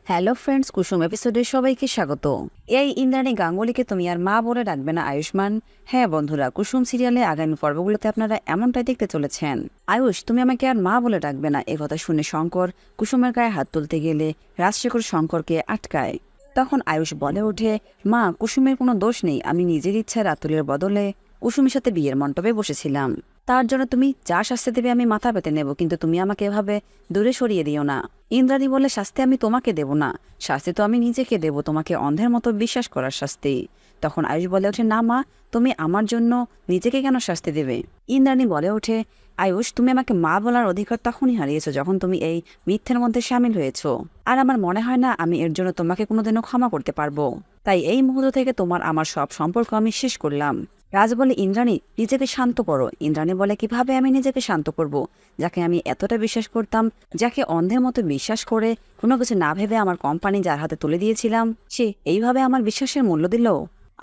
Hello friends, কুসুম এপিসোডে সবাইকে স্বাগত। এই ইন্দ্রাণী গাঙ্গুলিকে তুমি আর মা বলে ডাকবে না আয়ুষ্মান? হ্যাঁ বন্ধুরা, কুসুম সিরিয়ালে আগামী পর্বগুলোতে আপনারা এমনটাই দেখতে চলেছেন। আয়ুষ, তুমি আমাকে আর মা বলে ডাকবে না। কথা শুনে শঙ্কর কুসুমের গায়ে হাত তুলতে গেলে রাজশেখর শঙ্করকে আটকায়। তখন আয়ুষ বলে ওঠে, মা, কুসুমের কোনো দোষ নেই। আমি নিজের ইচ্ছায় রাতুলের বদলে কুসুমের সাথে বিয়ের মণ্ডপে বসেছিলাম। তার জন্য তুমি যা শাস্তি দেবে আমি মাথা পেতে নেব, কিন্তু তুমি আমাকে এভাবে দূরে সরিয়ে দিও না। ইন্দ্রাণী বলে, শাস্তি আমি তোমাকে দেব না, শাস্তি তো আমি নিজেকে দেব, তোমাকে অন্ধের মতো বিশ্বাস করার শাস্তি। তখন আয়ুষ বলে ওঠে, না মা, তুমি আমার জন্য নিজেকে কেন শাস্তি দেবে? ইন্দ্রাণী বলে ওঠে, আয়ুষ, তুমি আমাকে মা বলার অধিকার তখনই হারিয়েছো যখন তুমি এই মিথ্যের মধ্যে সামিল হয়েছো। আর আমার মনে হয় না আমি এর জন্য তোমাকে কোনোদিনও ক্ষমা করতে পারবো। তাই এই মুহূর্ত থেকে তোমার আমার সব সম্পর্ক আমি শেষ করলাম। রাজ বলে, ইন্দ্রাণী, নিজেকে শান্ত করো। ইন্দ্রাণী বলে, কিভাবে আমি নিজেকে শান্ত করব? যাকে আমি এতটা বিশ্বাস করতাম, যাকে অন্ধের মতো বিশ্বাস করে কোনো কিছু না ভেবে আমার কোম্পানি যার হাতে তুলে দিয়েছিলাম, সে এইভাবে আমার বিশ্বাসের মূল্য দিল।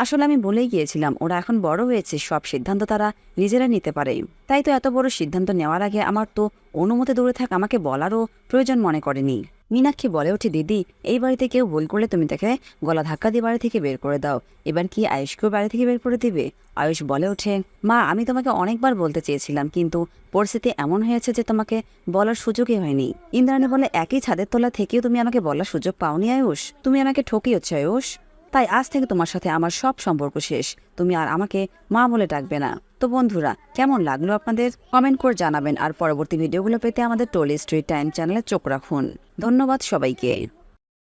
আসলে আমি বলেই গিয়েছিলাম, ওরা এখন বড় হয়েছে, সব সিদ্ধান্ত তারা নিজেরা নিতে পারে। তাই তো এত বড় সিদ্ধান্ত নেওয়ার আগে আমার তো অনুমতি দূরে থাক আমাকে বলারও প্রয়োজন মনে করেনি। মীনাক্ষী বলে ওঠে, দিদি, এই বাড়িতে কেউ ভুল করলে তুমি তাকে গলা ধাক্কা দিয়ে বাড়ি থেকে বের করে দাও। এবার কি আয়ুষকেও বাড়ি থেকে বের করে দিবে? আয়ুষ বলে ওঠে, মা, আমি তোমাকে অনেকবার বলতে চেয়েছিলাম, কিন্তু পরিস্থিতি এমন হয়েছে যে তোমাকে বলার সুযোগই হয়নি। ইন্দ্রাণী বলে, একই ছাদের তলা থেকেও তুমি আমাকে বলার সুযোগ পাওনি আয়ুষ, তুমি আমাকে ঠকিয়েছ আয়ুষ। তাই আজ থেকে তোমার সাথে আমার সব সম্পর্ক শেষ। তুমি আর আমাকে মা বলে ডাকবে না। তো বন্ধুরা, কেমন লাগলো আপনাদের? কমেন্ট করে জানাবেন। আর পরবর্তী ভিডিওগুলো পেতে আমাদের টোলি স্ট্রিট টাইম চ্যানেলে চোখ রাখুন। ধন্যবাদ সবাইকে।